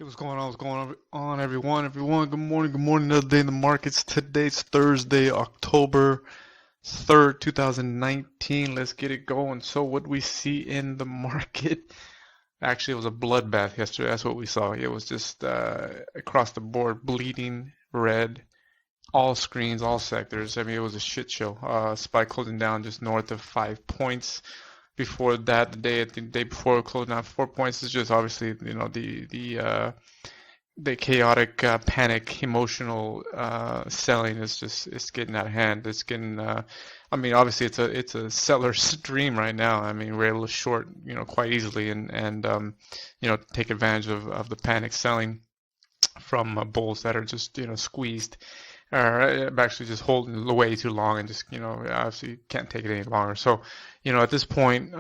Hey, what's going on? What's going on, everyone? Everyone, good morning. Good morning. Another day in the markets. Today's Thursday, October 3rd, 2019. Let's get it going. So, what we see in the market, actually, it was a bloodbath yesterday. That's what we saw. It was just across the board, bleeding red, all screens, all sectors. I mean, it was a shit show. SPY closing down just north of 5 points. Before that, the day before, closing down 4 points. Is just obviously, the chaotic, panic, emotional selling is just it's getting out of hand. It's getting, I mean, obviously it's a seller's dream right now. I mean, we're able to short, quite easily and take advantage of the panic selling from bulls that are just squeezed or actually just holding way too long and just obviously can't take it any longer. So at this point,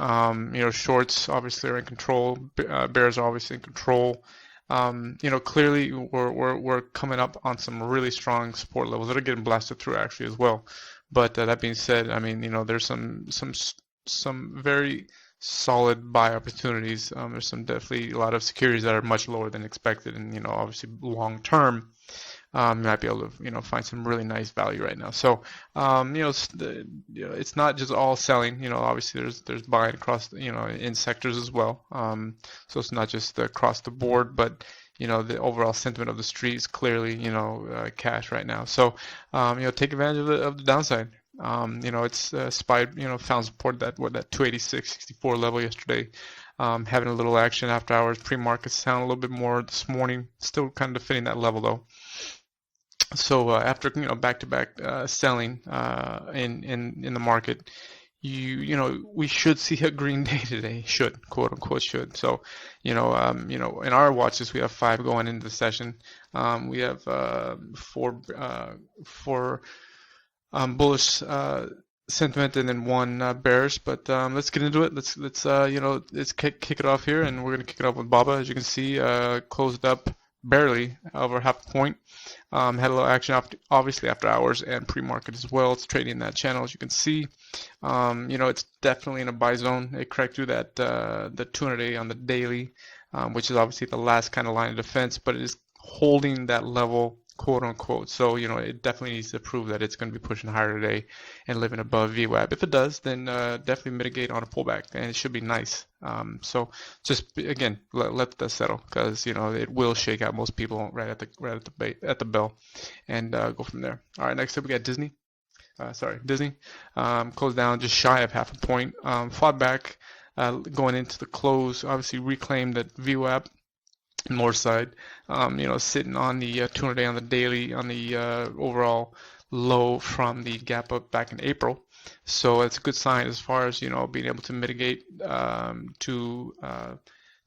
shorts obviously are in control. Bears are obviously in control. Clearly we're coming up on some really strong support levels that are getting blasted through actually as well. But that being said, I mean, there's some very solid buy opportunities. There's some definitely a lot of securities that are much lower than expected, and obviously long term, you might be able to find some really nice value right now. So it's not just all selling. Obviously there's buying across in sectors as well. So it's not just across the board, but the overall sentiment of the street is clearly cash right now. So take advantage of the downside. It's spied, found support that 286.64 level yesterday. Having a little action after hours, pre-markets down a little bit more this morning. Still kind of defending that level though. So after back-to-back selling in the market, we should see a green day today. Should, quote unquote, should. So in our watches we have five going into the session. We have four bullish sentiment and then one bearish. But let's get into it. Let's kick it off here, and we're gonna kick it off with Baba. As you can see, closed up barely over half a point. Had a little action obviously after hours and pre-market as well. It's trading in that channel, as you can see. It's definitely in a buy zone. It cracked through that the 200-day on the daily, which is obviously the last kind of line of defense, but it is holding that level, quote unquote. So it definitely needs to prove that it's going to be pushing higher today and living above VWAP. If it does, then definitely mitigate on a pullback, and it should be nice. So just again, let that settle, because it will shake out most people right at the bell, and go from there. All right, next up we got Disney. Disney closed down just shy of half a point. Fought back going into the close. Obviously reclaimed that VWAP north side, sitting on the 200-day on the daily on the overall low from the gap up back in April. So it's a good sign as far as being able to mitigate to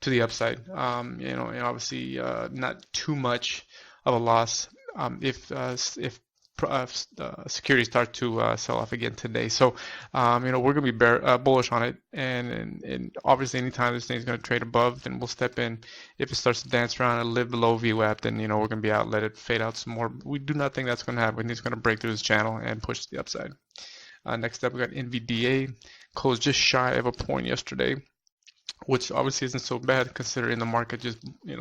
the upside. And obviously not too much of a loss if securities start to sell off again today. So, we're going to be bullish on it. And obviously, anytime this thing's going to trade above, then we'll step in. If it starts to dance around and live below VWAP, then, we're going to be out, let it fade out some more. We do not think that's going to happen. It's going to break through this channel and push to the upside. Next up, we got NVDA. Closed just shy of a point yesterday, which obviously isn't so bad considering the market just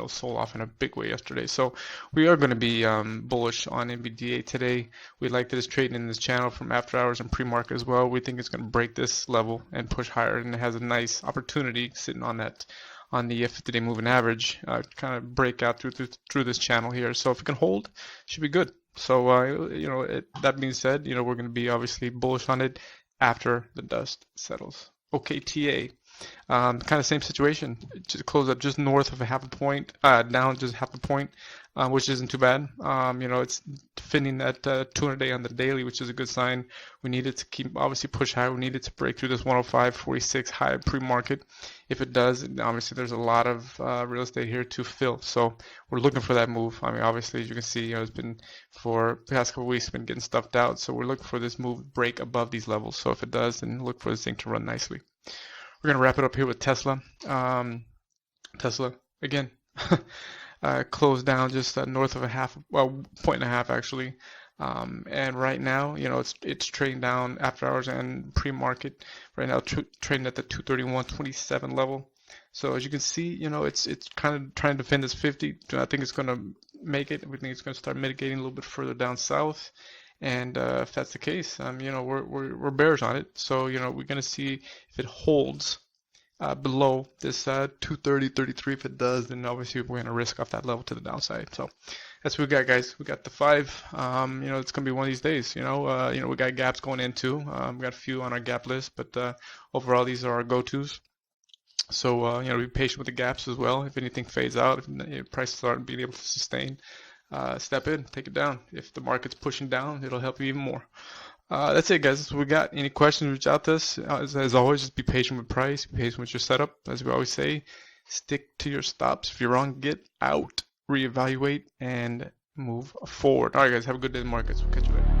sold off in a big way yesterday. So we are going to be bullish on NVDA today. We like that it's trading in this channel from after hours and pre-market as well. We think it's going to break this level and push higher, and it has a nice opportunity sitting on the 50-day moving average, kind of break out through this channel here. So if it can hold, it should be good. So that being said, we're going to be obviously bullish on it after the dust settles. OKTA. Kind of same situation. Just closed up just north of a half a point, down just half a point, which isn't too bad. It's defending that 200-day on the daily, which is a good sign. We need it to keep obviously push higher. We need it to break through this 105.46 high pre-market. If it does, obviously there's a lot of real estate here to fill. So we're looking for that move. I mean, obviously, as you can see, it's been for the past couple of weeks, been getting stuffed out. So we're looking for this move break above these levels. So if it does, then look for this thing to run nicely. We're going to wrap it up here with Tesla. Tesla, again, closed down just north of point and a half actually. And right now, it's trading down after hours and pre-market. Right now, trading at the 231.27 level. So as you can see, you know, it's kind of trying to defend this 50. I think it's going to make it. We think it's going to start mitigating a little bit further down south. And if that's the case, you know, we're bears on it. So, you know, we're going to see if it holds below this 230.33. If it does, then obviously we're going to risk off that level to the downside. So that's what we got, guys. We got the 5. You know, it's going to be one of these days. You know, we got gaps going into. We got a few on our gap list, but overall, these are our go-tos. So, you know, be patient with the gaps as well. If anything fades out, if prices aren't being able to sustain, step in, take it down. If the market's pushing down, it'll help you even more. That's it, guys. That's what we got. Any questions, reach out to us. As always, just be patient with price, be patient with your setup. As we always say, stick to your stops. If you're wrong, get out, reevaluate, and move forward. All right, guys, have a good day in the markets. We'll catch you later.